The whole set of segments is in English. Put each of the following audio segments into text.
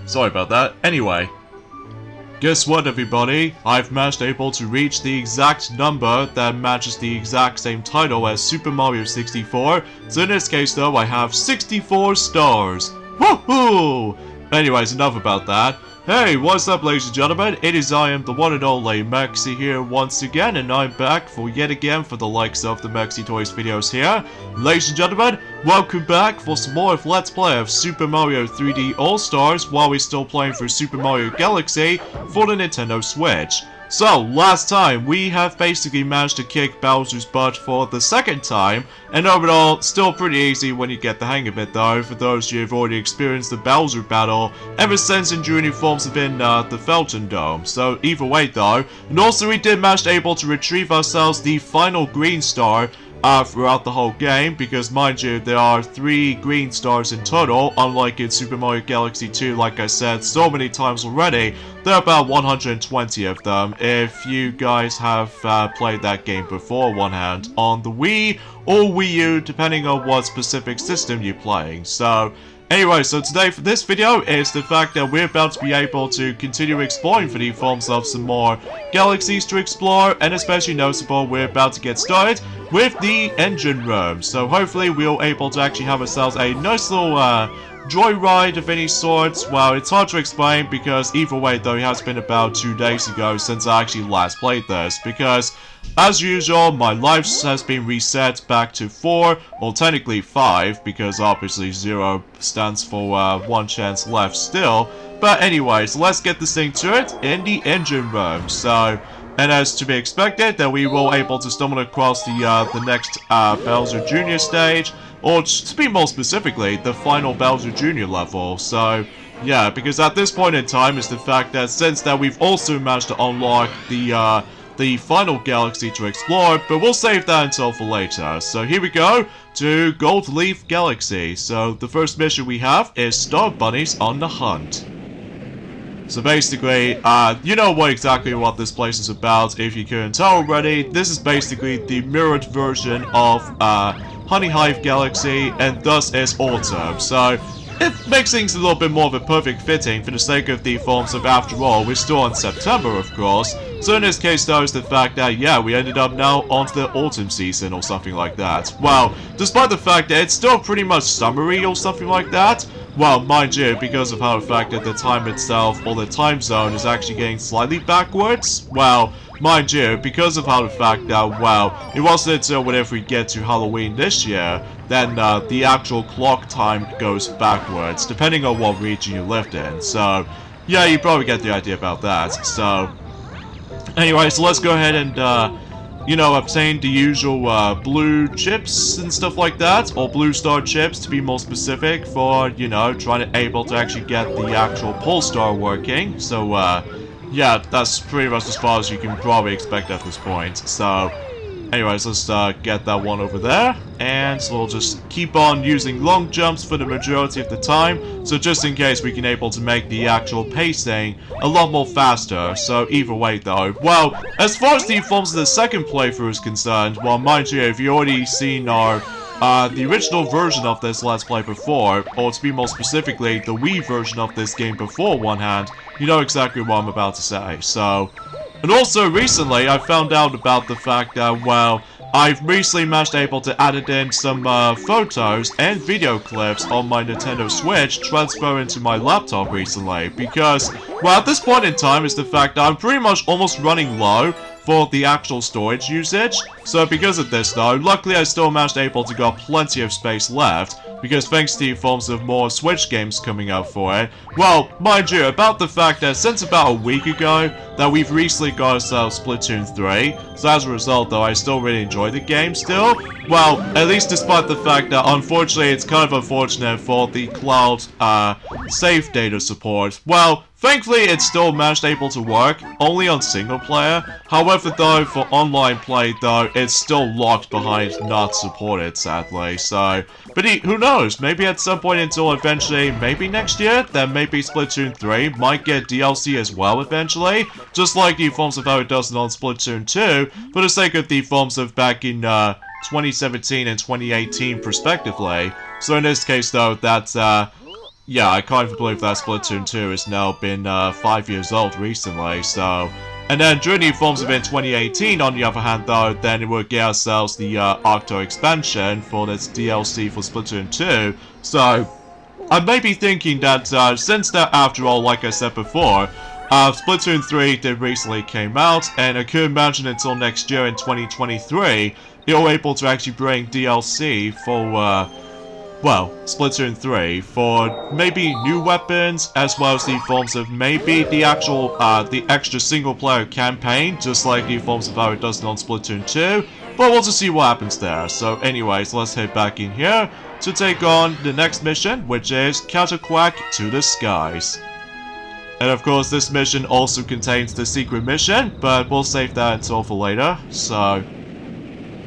Sorry about that. Anyway. Guess what, everybody? I've managed able to reach the exact number that matches the exact same title as Super Mario 64. So in this case, though, I have 64 stars. Woohoo! Anyways, enough about that. Hey, what's up, ladies and gentlemen? It is I am the one and only Mecca here once again, and I'm back for yet again for the likes of the Mexi Toys videos here. Ladies and gentlemen, welcome back for some more of Let's Play of Super Mario 3D All-Stars while we're still playing for Super Mario Galaxy for the Nintendo Switch. So, last time, we have basically managed to kick Bowser's butt for the second time, and overall, still pretty easy when you get the hang of it though, for those who have already experienced the Bowser battle ever since in junior forms within the Felton Dome. So, either way though, and also we did manage able to retrieve ourselves the final green star throughout the whole game, because mind you, there are 3 green stars in total, unlike in Super Mario Galaxy 2, like I said so many times already. There are about 120 of them, if you guys have played that game before one hand, on the Wii or Wii U, depending on what specific system you're playing. So, anyway, so today for this video is the fact that we're about to be able to continue exploring for the forms of some more galaxies to explore, and especially noticeable, we're about to get started with the engine room. So hopefully we'll able to actually have ourselves a nice little joyride of any sorts. Well, it's hard to explain because either way though, it has been about 2 days ago since I actually last played this, because as usual, my life has been reset back to 4, or technically 5, because obviously 0 stands for 1 chance left still. But anyways, let's get this thing to it in the engine room. So, and as to be expected, that we will able to stumble across the next Bowser Jr. stage, or to be more specifically, the final Bowser Jr. level. So, yeah, because at this point in time is the fact that since that we've also managed to unlock the final galaxy to explore, but we'll save that until for later. So here we go to Gold Leaf Galaxy. So the first mission we have is Star Bunnies on the Hunt. So basically, you know exactly what this place is about if you couldn't tell already. This is basically the mirrored version of Honey Hive Galaxy, and thus is Autumn. So it makes things a little bit more of a perfect fitting for the sake of the forms of, after all, we're still in September, of course. So in this case, though, is the fact that, yeah, we ended up now onto the autumn season or something like that. Well, despite the fact that it's still pretty much summery or something like that, well, mind you, because of how the fact that the time itself, or the time zone, is actually getting slightly backwards, well, mind you, because of how the fact that, well, it wasn't until whenever we get to Halloween this year, then the actual clock time goes backwards, depending on what region you lived in. So, yeah, you probably get the idea about that. So, anyway, so let's go ahead and, you know, obtain the usual blue chips and stuff like that, or blue star chips to be more specific, for, you know, trying to able to actually get the actual pole star working. So, yeah, that's pretty much as far as you can probably expect at this point. So, anyways, let's get that one over there, and so we'll just keep on using long jumps for the majority of the time, so just in case we can able to make the actual pacing a lot more faster. So either way though, well, as far as the forms of the second playthrough is concerned, well, mind you, if you've already seen our the original version of this Let's Play before, or to be more specifically, the Wii version of this game before one hand, you know exactly what I'm about to say. So, and also recently I found out about the fact that, well, I've recently managed able to add in some photos and video clips on my Nintendo Switch transfer into my laptop recently, because, well, at this point in time is the fact that I'm pretty much almost running low for the actual storage usage. So because of this though, luckily I still managed able to got plenty of space left, because thanks to the forms of more Switch games coming out for it. Well, mind you, about the fact that since about a week ago, that we've recently got ourselves Splatoon 3, so as a result though, I still really enjoy the game still. Well, at least despite the fact that unfortunately it's kind of unfortunate for the cloud save data support. Well, thankfully it's still managed able to work, only on single player. However though, for online play though, it's still locked behind not supported, sadly. So, but who knows, maybe at some point until eventually, maybe next year, then maybe Splatoon 3 might get DLC as well eventually, just like the forms of how it does on Splatoon 2, for the sake of the forms of back in 2017 and 2018 respectively. So in this case though, that's yeah, I can't even believe that Splatoon 2 has now been 5 years old recently, so... And then during the Forms Event 2018, on the other hand though, then we'll get ourselves the Octo expansion for this DLC for Splatoon 2, so... I may be thinking that since that, after all, like I said before, Splatoon 3 did recently came out, and I could imagine until next year in 2023, you're able to actually bring DLC for, well, Splatoon 3, for maybe new weapons, as well as the forms of maybe the actual, the extra single-player campaign, just like the forms of how it does on Splatoon 2, but we'll just see what happens there. So anyways, let's head back in here to take on the next mission, which is Counter Quack to the skies. And of course, this mission also contains the secret mission, but we'll save that until for later. So,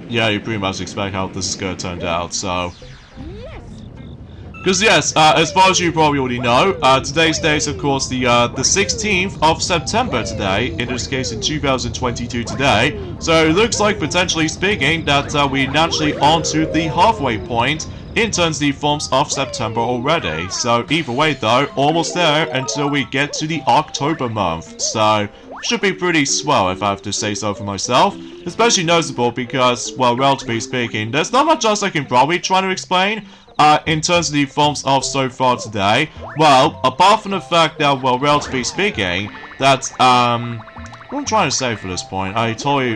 yeah, you pretty much expect how this is going to turn out, so... Because yes, as far as you probably already know, today's date is of course the 16th of September today, in this case in 2022 today, so it looks like, potentially speaking, that we're naturally onto the halfway point in terms of the forms of September already. So either way though, almost there until we get to the October month, so should be pretty swell if I have to say so for myself. Especially noticeable because, well, relatively speaking, there's not much else I can probably try to explain in terms of the forms of so far today. Well, apart from the fact that, well, relatively speaking, that, what I'm trying to say for this point, I totally,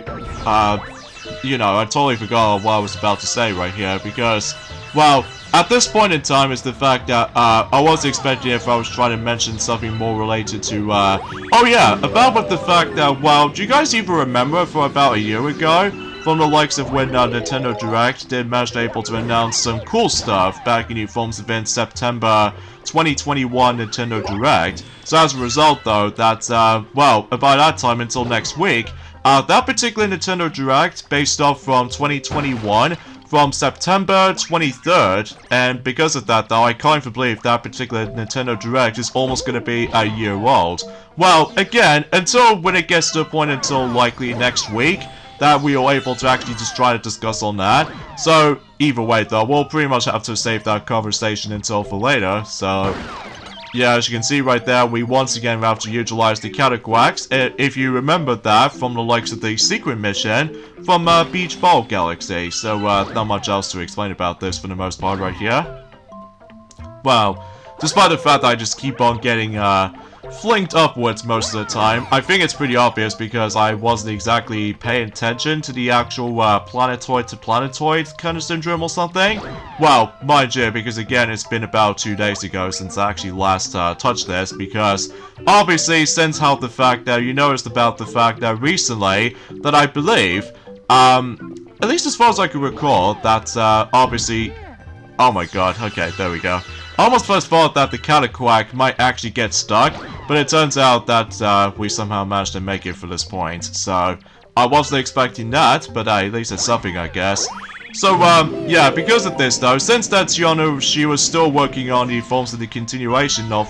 you know, I totally forgot what I was about to say right here, because, well, at this point in time is the fact that, I was expecting if I was trying to mention something more related to, oh yeah, about with the fact that, well, do you guys even remember for about a year ago, from the likes of when Nintendo Direct did manage to able to announce some cool stuff back in the Forms Event September 2021 Nintendo Direct. So as a result though, that, well, by that time until next week, that particular Nintendo Direct based off from 2021 from September 23rd, and because of that though, I can't even believe that particular Nintendo Direct is almost going to be a year old. Well, again, until when it gets to a point until likely next week, that we are able to actually just try to discuss on that. So, either way though, we'll pretty much have to save that conversation until for later, so... Yeah, as you can see right there, we once again have to utilize the Counter Quacks, if you remember that from the likes of the secret mission from Beach Ball Galaxy, so not much else to explain about this for the most part right here. Well, despite the fact that I just keep on getting flinked upwards most of the time, I think it's pretty obvious because I wasn't exactly paying attention to the actual planetoid to planetoid kind of syndrome or something. Well, mind you, because again, it's been about 2 days ago since I actually last touched this, because obviously since how the fact that you noticed about the fact that recently, that I believe, at least as far as I can recall, that obviously, oh my god, okay, there we go. I almost first thought that the Counter Quack might actually get stuck, but it turns out that we somehow managed to make it for this point. So, I wasn't expecting that, but at least it's something, I guess. So, yeah, because of this though, since that she was still working on the forms of the continuation of,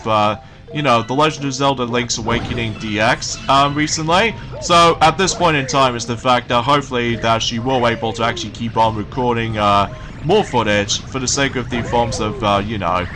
you know, The Legend of Zelda Link's Awakening DX, recently. So, at this point in time is the fact that hopefully that she will be able to actually keep on recording, more footage for the sake of the forms of, you know,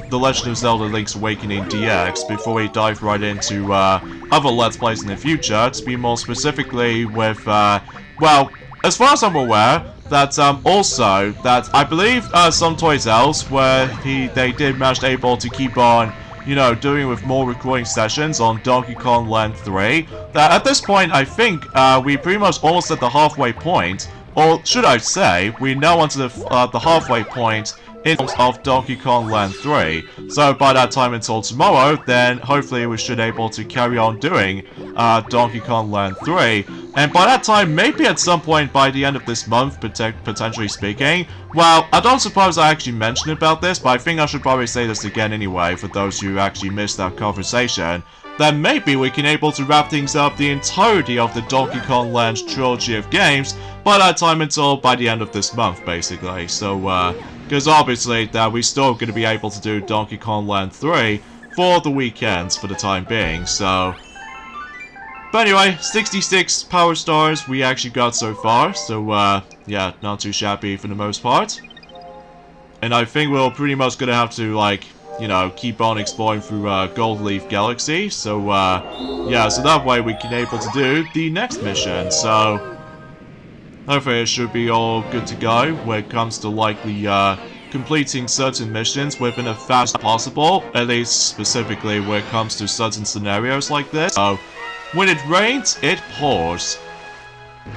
The Legend of Zelda Link's Awakening DX before we dive right into, other Let's Plays in the future, to be more specifically with, well, as far as I'm aware, that, also, that I believe, some Toys Else, where they did manage to able to keep on, you know, doing with more recording sessions on Donkey Kong Land 3, that at this point, I think, we pretty much almost at the halfway point. Or should I say, we're now onto the halfway point in terms of Donkey Kong Land 3. So by that time until tomorrow, then hopefully we should be able to carry on doing Donkey Kong Land 3. And by that time, maybe at some point by the end of this month, potentially speaking, well, I don't suppose I actually mentioned about this, but I think I should probably say this again anyway, for those who actually missed that conversation. Then maybe we can able to wrap things up the entirety of the Donkey Kong Land trilogy of games by that time until by the end of this month, basically. So, because obviously that we're still going to be able to do Donkey Kong Land 3 for the weekends for the time being, so... But anyway, 66 power stars we actually got so far, so, yeah, not too shabby for the most part. And I think we're pretty much gonna have to, like, you know, keep on exploring through Gold Leaf Galaxy. So, yeah, so that way we can able to do the next mission. So, hopefully it should be all good to go when it comes to, like, the, completing certain missions within as fast as possible, at least specifically when it comes to certain scenarios like this. So, when it rains, it pours.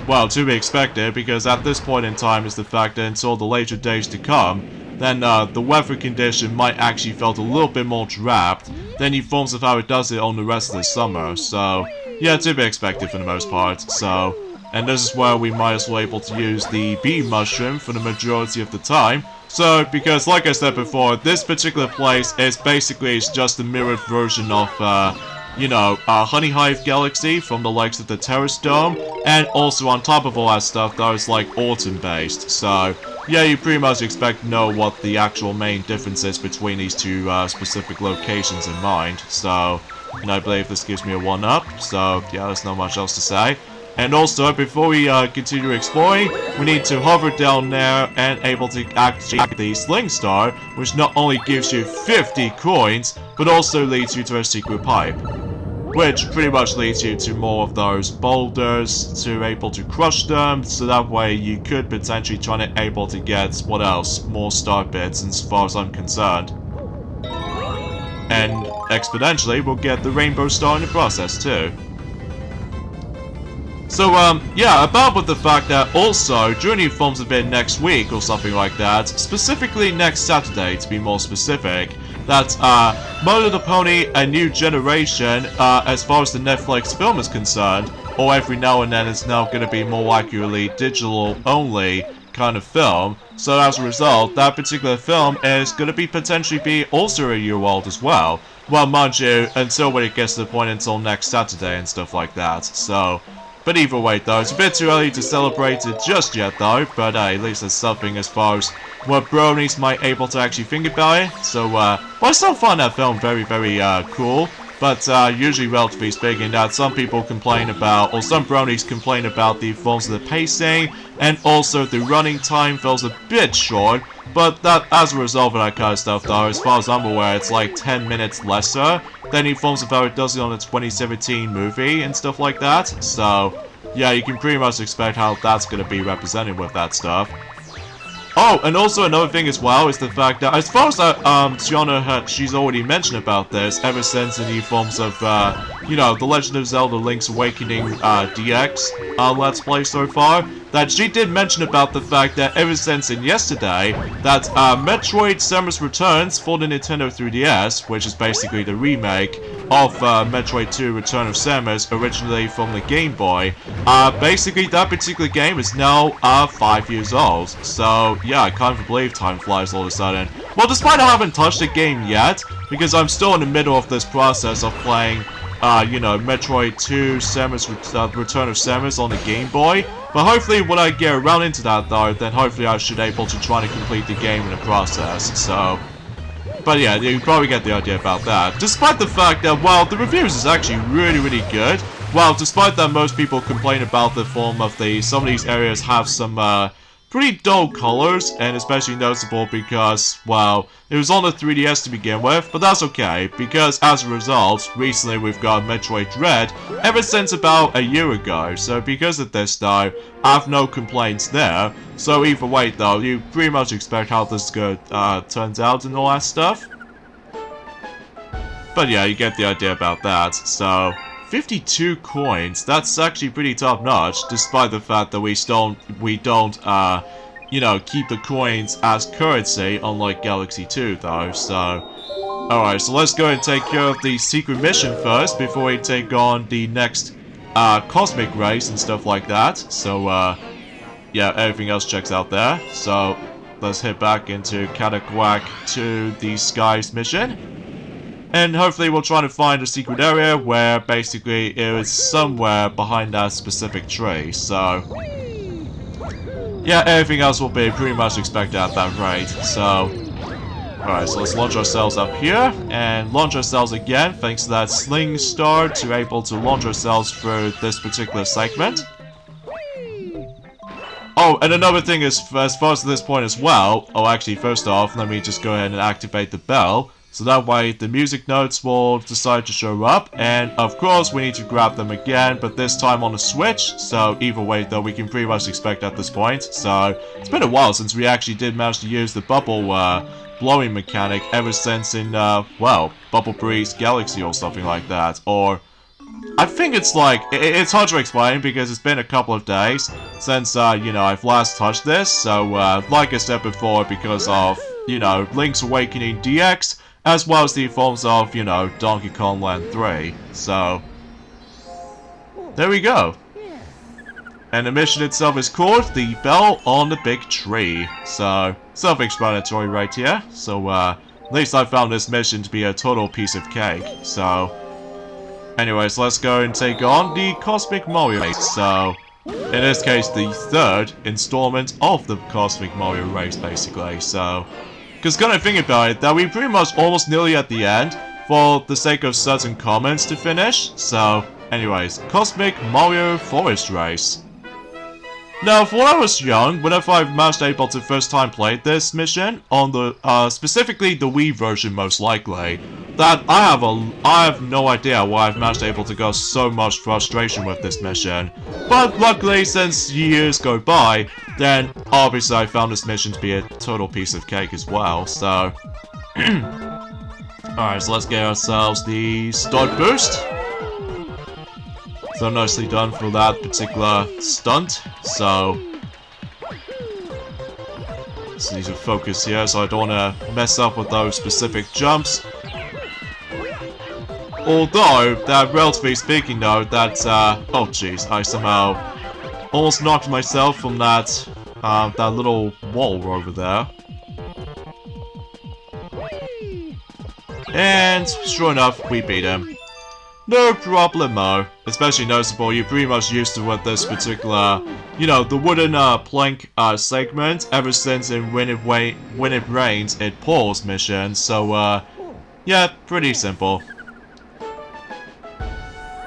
Well, to be expected, because at this point in time is the fact that until the later days to come, then the weather condition might actually felt a little bit more trapped than in forms of how it does it on the rest of the summer. So, yeah, to be expected for the most part. So, and this is where we might as well able to use the bee mushroom for the majority of the time. So, because like I said before, this particular place is basically just a mirrored version of, you know, Honey Hive Galaxy from the likes of the Terrace Dome, and also on top of all that stuff, that is like autumn-based. So, yeah, you pretty much expect to know what the actual main difference is between these two specific locations in mind. So, and I believe this gives me a 1-up, so yeah, there's not much else to say. And also, before we continue exploring, we need to hover down there and able to activate the Sling Star, which not only gives you 50 coins, but also leads you to a secret pipe. Which pretty much leads you to more of those boulders, to able to crush them, so that way you could potentially try to able to get, what else, more star bits as far as I'm concerned. And exponentially, we'll get the Rainbow Star in the process too. So, yeah, about with the fact that also, during the Forms of It next week or something like that, specifically next Saturday to be more specific, that, My Little Pony, A New Generation, as far as the Netflix film is concerned, or every now and then it's now going to be more accurately digital only kind of film, so as a result, that particular film is going to be potentially be also a year old as well. Well, mind you, until when it gets to the point until next Saturday and stuff like that, so... But either way though, it's a bit too early to celebrate it just yet though, but at least there's something as far as what bronies might able to actually think about it. So, well, I still find that film very, very, cool, but, usually relatively speaking, that some people complain about, or some bronies complain about the forms of the pacing, and also the running time feels a bit short, but that, as a result of that kind of stuff though, as far as I'm aware, it's like 10 minutes lesser than in forms of how it does it on the 2017 movie and stuff like that. So, yeah, you can pretty much expect how that's going to be represented with that stuff. Oh, and also another thing as well is the fact that, as far as Tiana, she's already mentioned about this ever since in the forms of, you know, The Legend of Zelda Link's Awakening DX Let's Play so far, that she did mention about the fact that ever since in yesterday, that Metroid Samus Returns for the Nintendo 3DS, which is basically the remake of Metroid 2 Return of Samus, originally from the Game Boy, basically that particular game is now 5 years old. So yeah, I can't believe time flies all of a sudden. Well, despite I haven't touched the game yet, because I'm still in the middle of this process of playing you know, Metroid 2 Samus Return of Samus on the Game Boy. But hopefully when I get around into that though, then hopefully I should able to try to complete the game in the process, so... But yeah, you probably get the idea about that. Despite the fact that, while the reviews is actually really, really good, well, despite that most people complain about the form of some of these areas have some, pretty dull colors, and especially noticeable because, well, it was on the 3DS to begin with, but that's okay, because as a result, recently we've got Metroid Dread ever since about a year ago, so because of this though, I have no complaints there. So either way though, you pretty much expect how this turns out and all that stuff. But yeah, you get the idea about that, so... 52 coins, that's actually pretty top-notch, despite the fact that we don't, you know, keep the coins as currency, unlike Galaxy 2, though, so... Alright, so let's go and take care of the secret mission first, before we take on the next, cosmic race and stuff like that, so, yeah, everything else checks out there, so... Let's head back into Quack to the Skies mission. And hopefully we'll try to find a secret area where basically it is somewhere behind that specific tree, so... Yeah, everything else will be pretty much expected at that rate, so... Alright, so let's launch ourselves up here, and launch ourselves again, thanks to that Sling Star, to able to launch ourselves through this particular segment. Oh, and another thing is, as far as this point as well, oh, actually, first off, let me just go ahead and activate the bell. So that way, the music notes will decide to show up, and of course, we need to grab them again, but this time on the Switch. So either way, though, we can pretty much expect at this point. So it's been a while since we actually did manage to use the bubble blowing mechanic ever since in, well, Bubble Breeze Galaxy or something like that, or... I think it's like, it's hard to explain because it's been a couple of days since, you know, I've last touched this. So, like I said before, because of, you know, Link's Awakening DX, as well as the forms of, you know, Donkey Kong Land 3. So, there we go. And the mission itself is called The Bell on the Big Tree. So, self-explanatory right here. So, at least I found this mission to be a total piece of cake. So... anyways, let's go and take on the Cosmic Mario race. So, in this case, the third installment of the Cosmic Mario race, basically. So, because kind of think about it, that we pretty much almost nearly at the end, for the sake of certain comments to finish. So, anyways, Cosmic Mario Forest Race. Now, for when I was young, whenever I've managed able to first time play this mission, on the, specifically the Wii version most likely, that I have no idea why I've managed able to go so much frustration with this mission. But luckily, since years go by, then obviously I found this mission to be a total piece of cake as well, so... Alright, so let's get ourselves the start boost. So nicely done for that particular stunt, so... just need to focus here so I don't want to mess up with those specific jumps. Although, that relatively speaking though, that, oh jeez, I somehow almost knocked myself from that, that little wall over there. And, sure enough, we beat him. No problemo. Especially noticeable, you're pretty much used to what this particular, you know, the wooden, plank, segment, ever since in When It Rains, It Pours mission, so, yeah, pretty simple.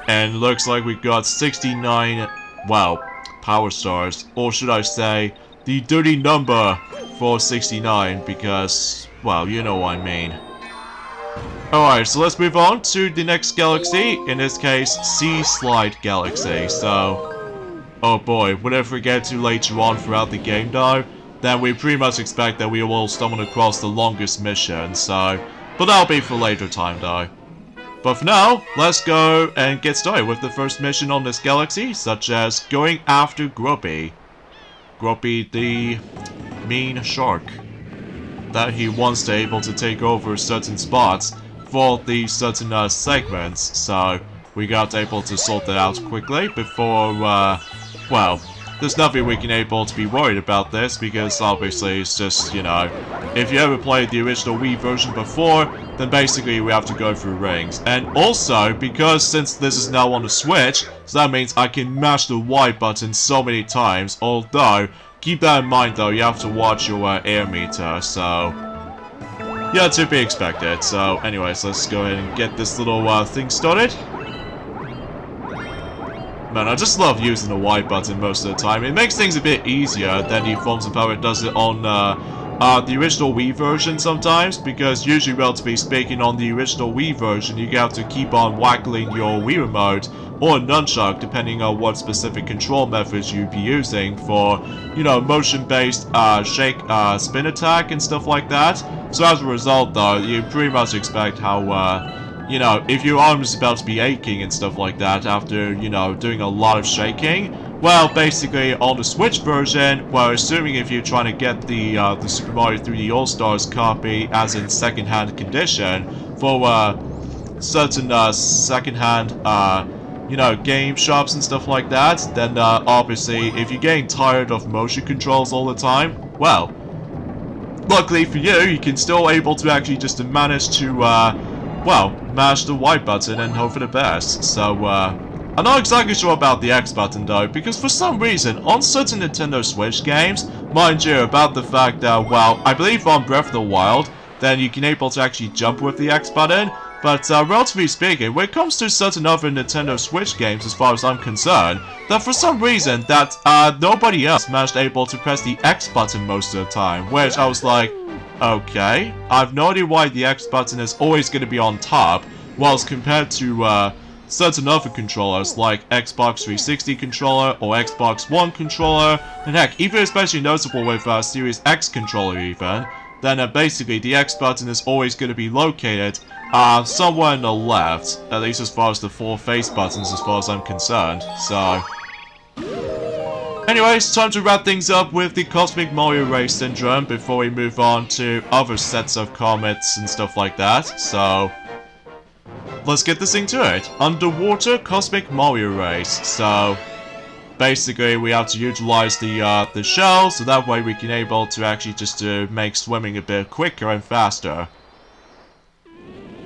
And looks like we got 69, well, power stars, or should I say, the dirty number for 69, because, well, you know what I mean. Alright, so let's move on to the next galaxy, in this case, Sea Slide Galaxy, so... oh boy, whenever we get to later on throughout the game though, then we pretty much expect that we will stumble across the longest mission, so... but that'll be for later time though. But for now, let's go and get started with the first mission on this galaxy, such as going after Gruppy. Gruppy the mean shark. That he wants to able to take over certain spots for the certain segments, so we got able to sort that out quickly before, well, there's nothing we can able to be worried about this, because obviously it's just, you know, if you ever played the original Wii version before, then basically we have to go through rings. And also, because since this is now on the Switch, so that means I can mash the Y button so many times, although, keep that in mind though, you have to watch your air meter, so... yeah, to be expected. So, anyways, let's go ahead and get this little thing started. Man, I just love using the Y button most of the time. It makes things a bit easier than the forms of how it does it on the original Wii version sometimes, because usually, relatively speaking, on the original Wii version, you have to keep on waggling your Wii remote or nunchuck, depending on what specific control methods you'd be using for, you know, motion-based shake, spin attack and stuff like that. So as a result, though, you pretty much expect how, you know, if your arm is about to be aching and stuff like that after, you know, doing a lot of shaking, well, basically, on the Switch version, well, assuming if you're trying to get the Super Mario 3D All-Stars copy as in second-hand condition for, certain, second-hand, you know, game shops and stuff like that, then, obviously, if you're getting tired of motion controls all the time, well, luckily for you, you can still able to actually just manage to, well, mash the Y button and hope for the best. So, I'm not exactly sure about the X button though, because for some reason, on certain Nintendo Switch games, mind you, about the fact that, well, I believe on Breath of the Wild, then you can able to actually jump with the X button, But relatively speaking, when it comes to certain other Nintendo Switch games, as far as I'm concerned, that for some reason that nobody else managed able to press the X button most of the time, which I was like, okay, I've no idea why the X button is always going to be on top, whilst compared to certain other controllers like Xbox 360 controller or Xbox One controller, and heck, even especially noticeable with Series X controller even, then basically the X button is always going to be located somewhere on the left, at least as far as the 4 face buttons as far as I'm concerned, so... Anyways, time to wrap things up with the Cosmic Mario Race Syndrome before we move on to other sets of comets and stuff like that, so... Let's get this thing to it. Underwater Cosmic Mario Race, so... Basically, we have to utilize the shell, so that way we can able to actually just make swimming a bit quicker and faster.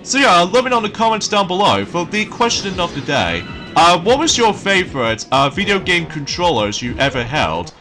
So yeah, let me know in the comments down below for the question of the day. What was your favorite video game controllers you ever held?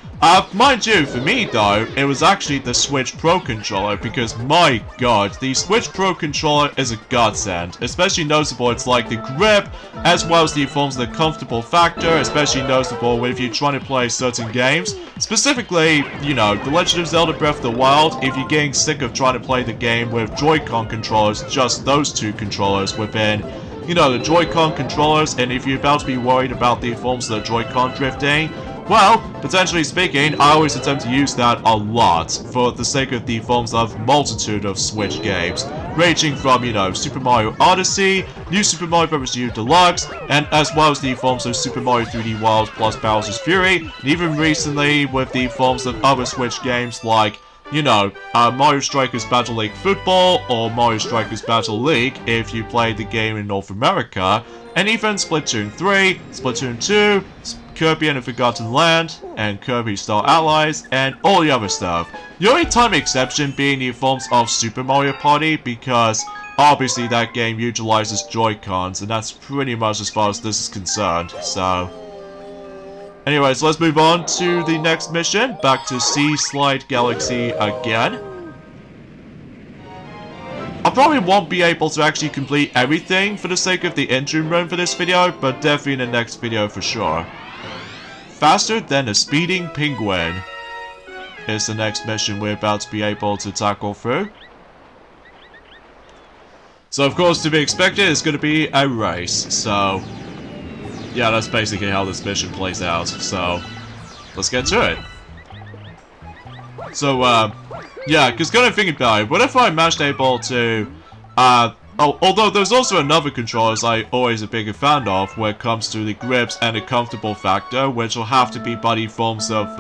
Mind you, for me though, it was actually the Switch Pro controller, because my god, the Switch Pro controller is a godsend. Especially noticeable, it's like the grip, as well as the forms of the comfortable factor, especially noticeable if you're trying to play certain games. Specifically, you know, The Legend of Zelda Breath of the Wild, if you're getting sick of trying to play the game with Joy-Con controllers, just those 2 controllers within, you know, the Joy-Con controllers, and if you're about to be worried about the forms of the Joy-Con drifting, well, potentially speaking, I always attempt to use that a lot for the sake of the forms of multitude of Switch games, ranging from, you know, Super Mario Odyssey, New Super Mario Bros. U Deluxe, and as well as the forms of Super Mario 3D World plus Bowser's Fury, and even recently with the forms of other Switch games like, you know, Mario Strikers Battle League Football, or Mario Strikers Battle League if you played the game in North America, and even Splatoon 3, Splatoon 2, Kirby and the Forgotten Land, and Kirby Star Allies, and all the other stuff. The only time exception being the forms of Super Mario Party, because obviously that game utilizes Joy-Cons, and that's pretty much as far as this is concerned, so... Anyways, let's move on to the next mission, back to Sea Slide Galaxy again. I probably won't be able to actually complete everything for the sake of the engine room for this video, but definitely in the next video for sure. Faster than a speeding penguin is the next mission we're about to be able to tackle through. So of course, to be expected, it's going to be a race, so... yeah, that's basically how this mission plays out, so... let's get to it. So, yeah, because kind of thinking about it, what if I managed able to, although there's also another controllers I'm always a bigger fan of when it comes to the grips and the comfortable factor, which will have to be by the forms of,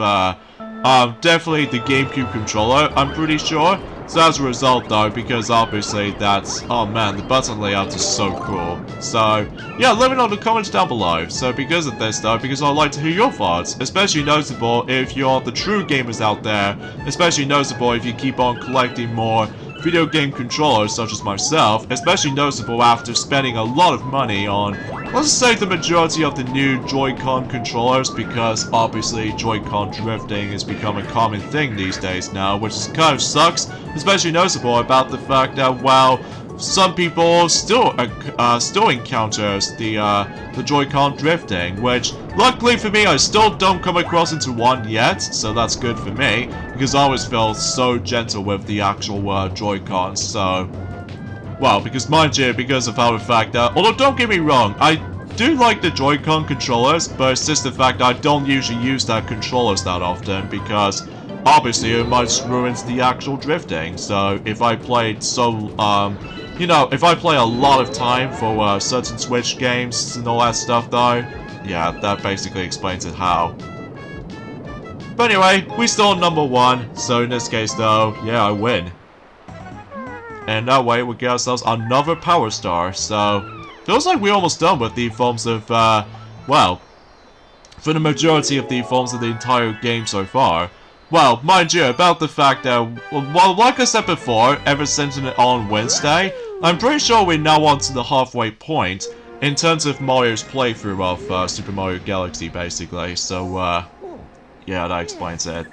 definitely the GameCube controller, I'm pretty sure. So as a result though, because obviously that's, oh man, the button layout is so cool. So, yeah, let me know in the comments down below. So because of this though, because I'd like to hear your thoughts, especially noticeable if you're the true gamers out there, especially noticeable if you keep on collecting more video game controllers such as myself, especially noticeable after spending a lot of money on, let's say, the majority of the new Joy-Con controllers, because obviously Joy-Con drifting has become a common thing these days now, which kind of sucks, especially noticeable about the fact that, well, some people still encounters the Joy-Con drifting, which luckily for me I still don't come across into one yet, so that's good for me, because I always feel so gentle with the actual Joy-Cons, so... well, because mind you, because of how the fact that, although don't get me wrong, I do like the Joy-Con controllers, but it's just the fact that I don't usually use that controllers that often, because obviously it might ruin the actual drifting, so if I played you know, if I play a lot of time for certain Switch games and all that stuff though, yeah, that basically explains it how. But anyway, we still on number 1, so in this case though, yeah, I win. And that way we get ourselves another Power Star, so feels like we're almost done with the forms of, well, for the majority of the forms of the entire game so far. Well, mind you, about the fact that, well, like I said before, ever since on Wednesday, I'm pretty sure we're now on to the halfway point in terms of Mario's playthrough of Super Mario Galaxy, basically. So, yeah, that explains it.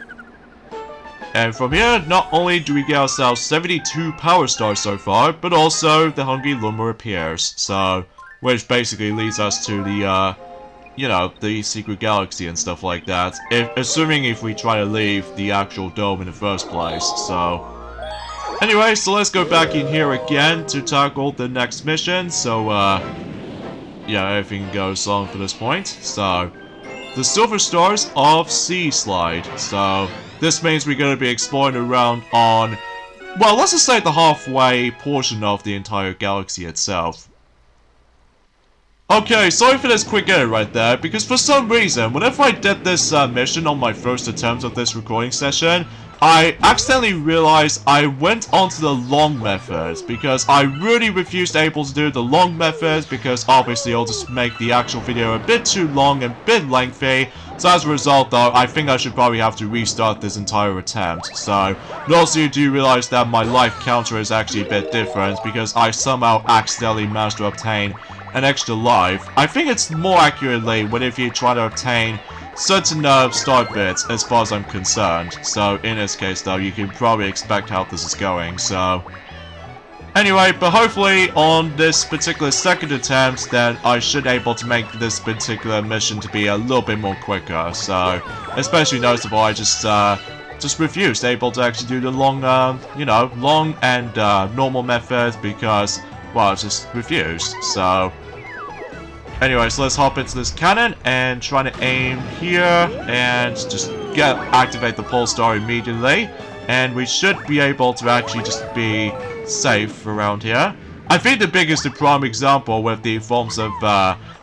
And from here, not only do we get ourselves 72 power stars so far, but also the Hungry Llama appears. So, which basically leads us to the, you know, the secret galaxy and stuff like that. Assuming if we try to leave the actual dome in the first place, so... Anyway, so let's go back in here again to tackle the next mission. So, yeah, everything goes on for this point. So, the Silver Stars of Sea Slide. So, this means we're going to be exploring around on, well, let's just say the halfway portion of the entire galaxy itself. Okay, sorry for this quick edit right there, because for some reason, whenever I did this mission on my first attempt of this recording session, I accidentally realized I went onto the long method, because I really refused able to do the long method, because obviously it'll just make the actual video a bit too long and a bit lengthy. So as a result though, I think I should probably have to restart this entire attempt. So, and also you do realize that my life counter is actually a bit different, because I somehow accidentally managed to obtain an extra life. I think it's more accurately when if you try to obtain certain start bits as far as I'm concerned. So in this case though, you can probably expect how this is going. So anyway, but hopefully on this particular second attempt, then I should able to make this particular mission to be a little bit more quicker. So especially noticeable, I just refused able to actually do the long, you know, long and normal method because, well, I just refused. So anyway, so let's hop into this cannon and try to aim here and just activate the pole star immediately. And we should be able to actually just be safe around here. I think the biggest prime example with the forms of,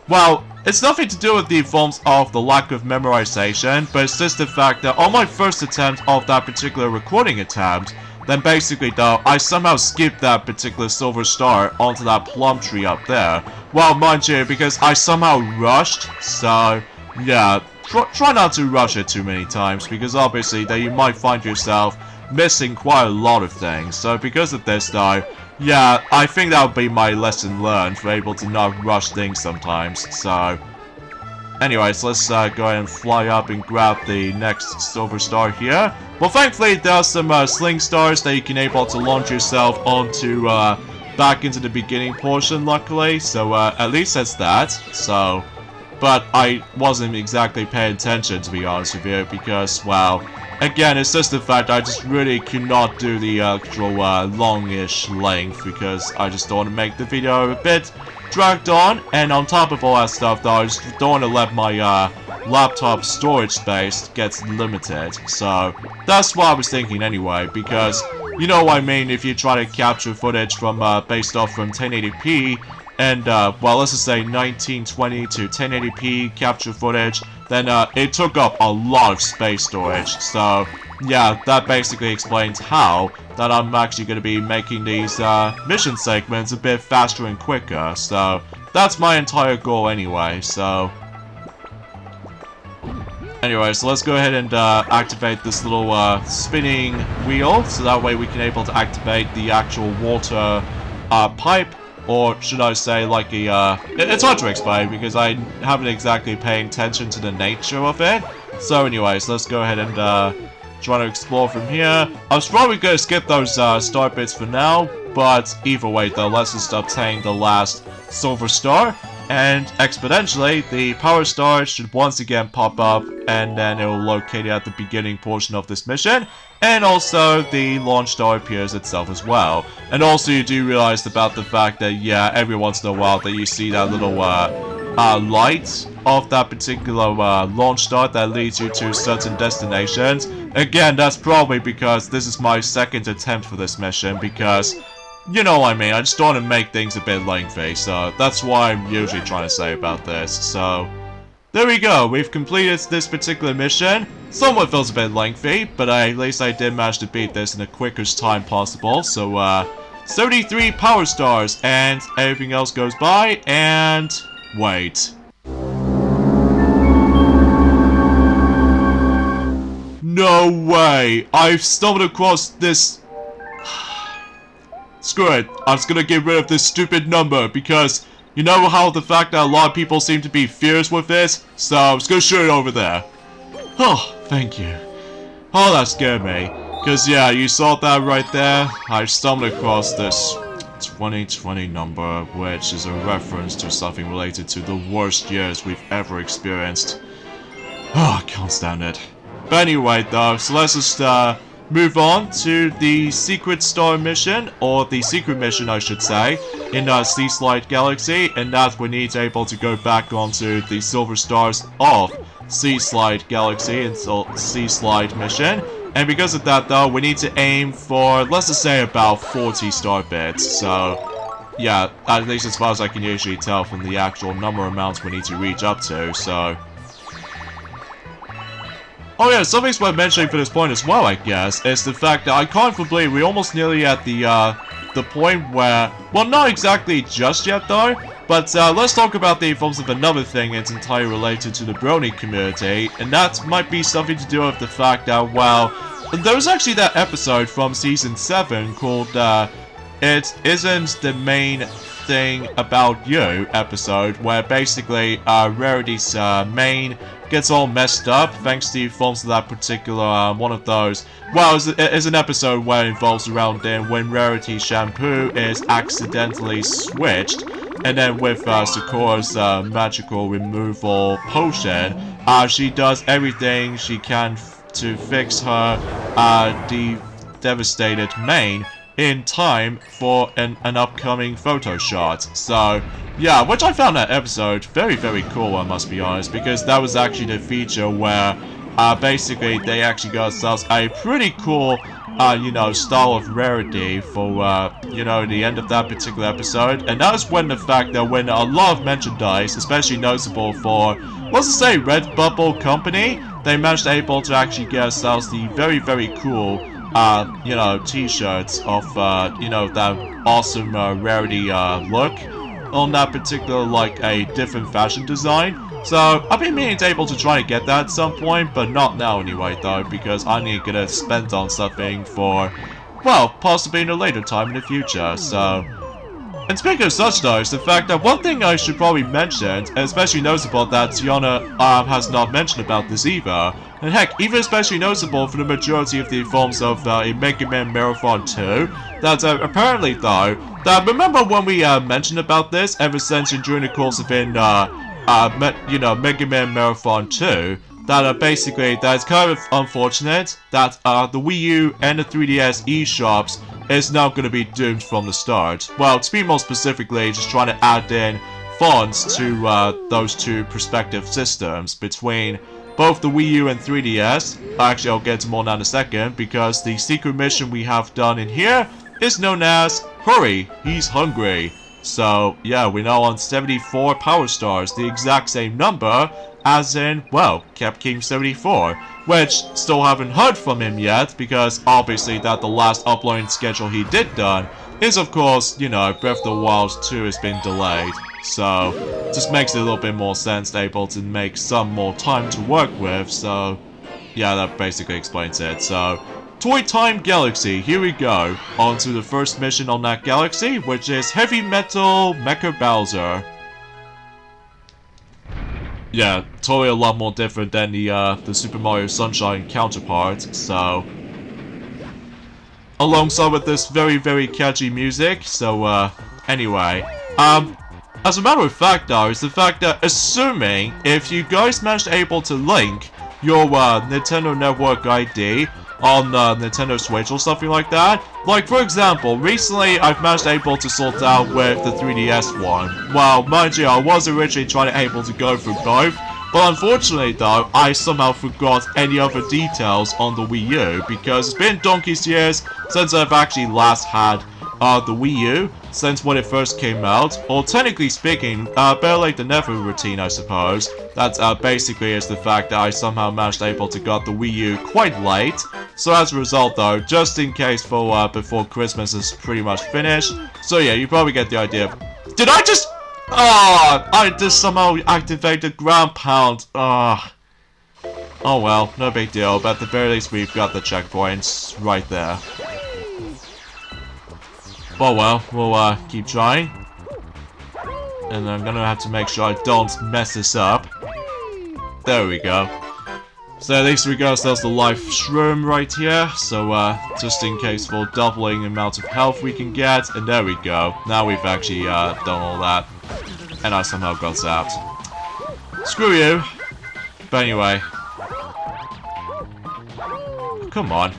well, it's nothing to do with the forms of the lack of memorization, but it's just the fact that on my first attempt of that particular recording attempt, then basically though, I somehow skipped that particular silver star onto that plum tree up there. Well, mind you, because I somehow rushed, so yeah, try not to rush it too many times, because obviously that you might find yourself missing quite a lot of things. So because of this though, yeah, I think that would be my lesson learned, for able to not rush things sometimes. So anyways, let's go ahead and fly up and grab the next silver star here. Well, thankfully, there are some sling stars that you can able to launch yourself onto, back into the beginning portion, luckily. So, at least that's that. So, but I wasn't exactly paying attention, to be honest with you, because, well, again, it's just the fact I just really could not do the actual, longish length, because I just don't want to make the video a bit dragged on. And on top of all that stuff though, I just don't want to let my laptop storage space get limited. So that's what I was thinking anyway, because you know what I mean, if you try to capture footage from based off from 1080p and well, let's just say 1920 to 1080p capture footage, then it took up a lot of space storage. So yeah, that basically explains how that I'm actually going to be making these mission segments a bit faster and quicker. So that's my entire goal anyway. So anyway, so let's go ahead and activate this little spinning wheel, so that way we can able to activate the actual water pipe, or should I say like a it's hard to explain because I haven't exactly paying attention to the nature of it. So anyways, let's go ahead and try to explore from here. I was probably going to skip those start bits for now, but either way though, let's just obtain the last silver star, and exponentially the power star should once again pop up, and then it will locate it at the beginning portion of this mission, and also the launch star appears itself as well. And also you do realize about the fact that yeah, every once in a while that you see that little light of that particular launch star that leads you to certain destinations. Again, that's probably because this is my second attempt for this mission, because you know what I mean, I just don't want to make things a bit lengthy, so that's why I'm usually trying to say about this. So there we go, we've completed this particular mission. Somewhat feels a bit lengthy, but at least I did manage to beat this in the quickest time possible. So 73 power stars, and everything else goes by, and wait. No way! I've stumbled across this. Screw it, I'm just gonna get rid of this stupid number, because you know how the fact that a lot of people seem to be fierce with this? So I'm just gonna shoot it over there. Oh, thank you. Oh, that scared me. Because, yeah, you saw that right there. I stumbled across this 2020 number, which is a reference to something related to the worst years we've ever experienced. Oh, I can't stand it. But anyway, though, so let's just move on to the secret star mission, or the secret mission, I should say, in Sea Slide Galaxy, and that we need to able to go back onto the silver stars of Sea Slide Galaxy and Sea Slide mission. And because of that, though, we need to aim for, let's just say, about 40 star bits. So, yeah, at least as far as I can usually tell from the actual number amounts we need to reach up to, so... Oh yeah, something's worth mentioning for this point as well, I guess, is the fact that I can't believe we're almost nearly at the point where... Well, not exactly just yet, though, but let's talk about the forms of another thing that's entirely related to the Brony community, and that might be something to do with the fact that, well, there was actually that episode from Season 7 called, It Isn't the Main Thing About You episode, where basically, Rarity's, main gets all messed up thanks to the forms of that particular, one of those. Well, it's an episode where it involves around in when Rarity's shampoo is accidentally switched, and then with Sakura's magical removal potion, she does everything she can to fix her devastated mane in time for an upcoming photo shot. So, yeah, which I found that episode very, very cool, I must be honest, because that was actually the feature where basically they actually got themselves a pretty cool you know, style of Rarity for, you know, the end of that particular episode. And that was when the fact that when a lot of merchandise, especially noticeable for, let's just say, Redbubble Company, they managed able to actually get ourselves the very, very cool, you know, t-shirts of, you know, that awesome Rarity look on that particular, like, a different fashion design. So, I've been meaning to able to try to get that at some point, but not now anyway, though, because I need to get it spent on something for, well, possibly in a later time in the future, so... And speaking of such, though, is the fact that one thing I should probably mention, and especially noticeable that Tiana has not mentioned about this either, and heck, even especially noticeable for the majority of the forms of a Mega Man Marathon 2, that apparently, though, that remember when we mentioned about this ever since during the course of you know, Mega Man Marathon 2, that basically, that it's kind of unfortunate that the Wii U and the 3DS eShops is now going to be doomed from the start. Well, to be more specifically, just trying to add in fonts to those two prospective systems between both the Wii U and 3DS. Actually, I'll get to more now in a second, because the secret mission we have done in here is known as Hurry, He's Hungry. So, yeah, we're now on 74 Power Stars, the exact same number as in, well, Cap King 74, which still haven't heard from him yet, because obviously that the last uploading schedule he did done is, of course, you know, Breath of the Wild 2 has been delayed. So, just makes it a little bit more sense able to make some more time to work with, so, yeah, that basically explains it. So, Toy Time Galaxy, here we go. On to the first mission on that galaxy, which is Heavy Metal Mecca Bowser. Yeah, totally a lot more different than the Super Mario Sunshine counterpart, so... Alongside with this very, very catchy music, so, anyway. As a matter of fact, though, is the fact that assuming if you guys managed able to link your, Nintendo Network ID on Nintendo Switch or something like that. Like, for example, recently I've managed able to sort out with the 3DS one. Well, mind you, I was originally trying to able to go for both, but unfortunately though, I somehow forgot any other details on the Wii U, because it's been donkey's years since I've actually last had the Wii U, since when it first came out. Or technically speaking, better late than never routine, I suppose. That basically is the fact that I somehow managed able to got the Wii U quite late. So as a result though, just in case for before Christmas is pretty much finished. So yeah, you probably get the idea. Did I just... I just somehow activated Ground Pound. Oh well, no big deal, but at the very least we've got the checkpoints right there. Oh well, we'll keep trying. And I'm gonna have to make sure I don't mess this up. There we go. So at least we got ourselves the life shroom right here. So just in case for doubling the amount of health we can get. And there we go. Now we've actually done all that. And I somehow got zapped. Screw you. But anyway. Come on.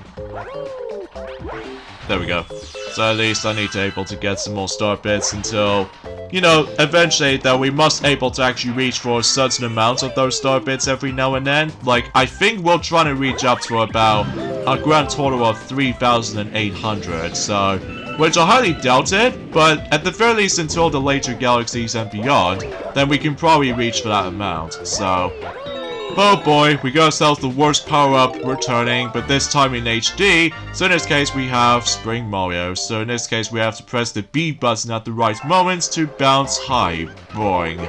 There we go. So at least I need to able to get some more star bits until, you know, eventually that we must able to actually reach for a certain amount of those star bits every now and then. Like, I think we're trying to reach up to about a grand total of 3,800, so, which I highly doubt it, but at the very least until the later galaxies and beyond, then we can probably reach for that amount, so. Oh boy, we got ourselves the worst power-up returning, but this time in HD, so in this case we have Spring Mario, so in this case we have to press the B button at the right moments to bounce high. Boring.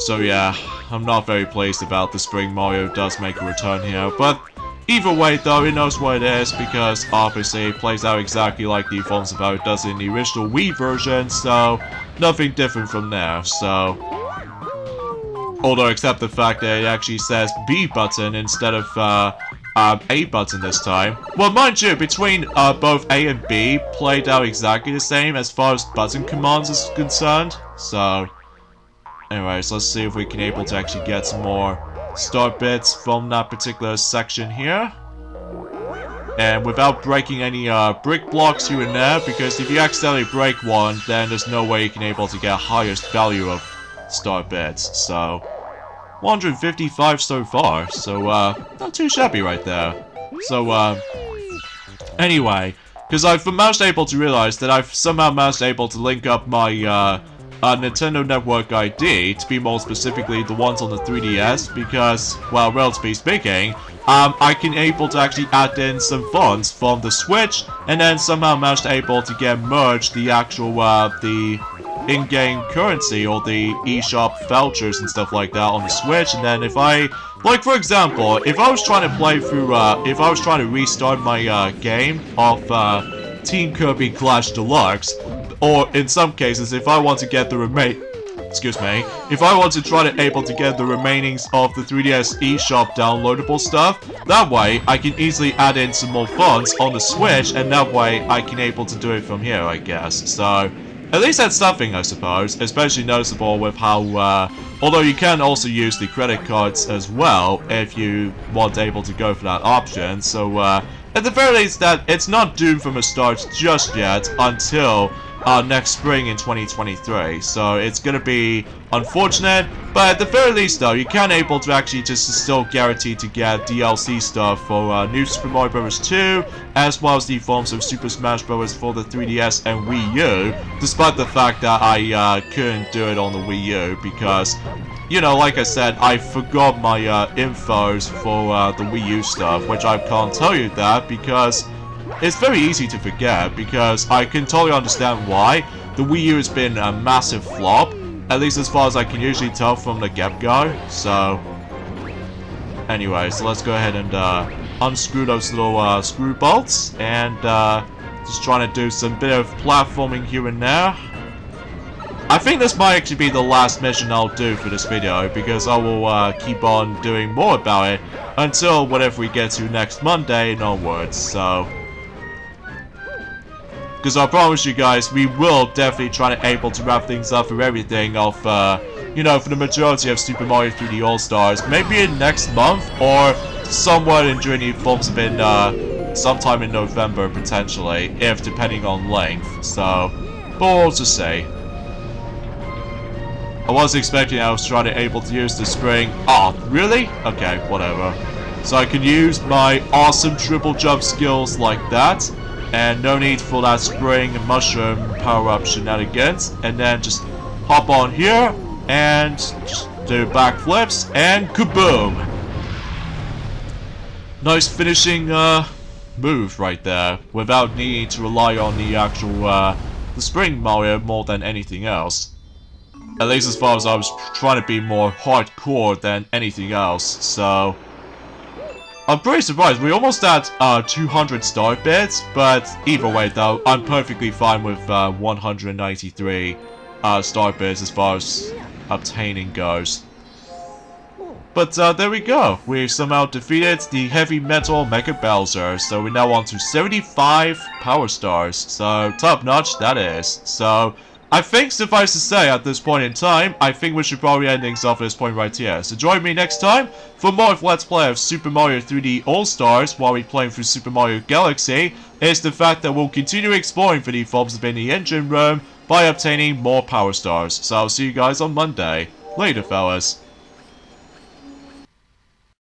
So yeah, I'm not very pleased about the Spring Mario does make a return here, but either way though, it knows what it is, because obviously it plays out exactly like the forms of how it does in the original Wii version, so nothing different from there, so. Although except the fact that it actually says B button instead of A button this time. Well, mind you, between both A and B played out exactly the same as far as button commands is concerned. So, anyways, let's see if we can able to actually get some more star bits from that particular section here. And without breaking any brick blocks here and there, because if you accidentally break one, then there's no way you can able to get highest value of star bits, so 155 so far, so not too shabby right there. So anyway, because I've managed able to realize that I've somehow managed able to link up my Nintendo Network ID, to be more specifically the ones on the 3DS, because, well, relatively speaking, I can able to actually add in some funds from the Switch, and then somehow managed able to get merged the actual the in-game currency or the eShop vouchers and stuff like that on the Switch, and then if I, like for example, if I was trying to play through, if I was trying to restart my game of Team Kirby Clash Deluxe, or in some cases if I want to get the if I want to try to able to get the remainings of the 3DS eShop downloadable stuff, that way I can easily add in some more funds on the Switch, and that way I can able to do it from here, I guess. So at least that's something, I suppose, especially noticeable with how, although you can also use the credit cards as well if you want able to go for that option, so at the very least that it's not doomed from a start just yet until next spring in 2023, so it's gonna be unfortunate, but at the very least though, you can able to actually just still guarantee to get DLC stuff for New Super Mario Bros. 2, as well as the forms of Super Smash Bros. For the 3DS and Wii U, despite the fact that I couldn't do it on the Wii U, because, you know, like I said, I forgot my infos for the Wii U stuff, which I can't tell you that, because it's very easy to forget, because I can totally understand why. The Wii U has been a massive flop, at least as far as I can usually tell from the get-go, so anyway, so let's go ahead and unscrew those little screw bolts, and just trying to do some bit of platforming here and there. I think this might actually be the last mission I'll do for this video, because I will keep on doing more about it until whatever we get to next Monday and onwards, so. Because I promise you guys, we will definitely try to able to wrap things up for everything of, you know, for the majority of Super Mario 3D All-Stars. Maybe in next month, or somewhat in during the forms of in, sometime in November, potentially, if depending on length, so, but we'll just say. I was expecting I was trying to able to use the spring. Oh, really? Okay, whatever. So I can use my awesome triple jump skills like that, and no need for that spring mushroom power-up shenanigans, and then just hop on here, and just do backflips, and kaboom! Nice finishing, move right there, without needing to rely on the actual, the spring Mario more than anything else. At least as far as I was trying to be more hardcore than anything else, so I'm pretty surprised. We almost had 200 star bits, but either way though, I'm perfectly fine with 193 star bits as far as obtaining goes. But there we go. We've somehow defeated the heavy metal Mecha Bowser. So we're now on to 75 power stars. So top notch that is. So I think suffice to say at this point in time, I think we should probably end things off at this point right here. So join me next time for more of Let's Play of Super Mario 3D All-Stars while we're playing through Super Mario Galaxy. Is the fact that we'll continue exploring for the fobs in the engine room by obtaining more power stars. So I'll see you guys on Monday. Later, fellas.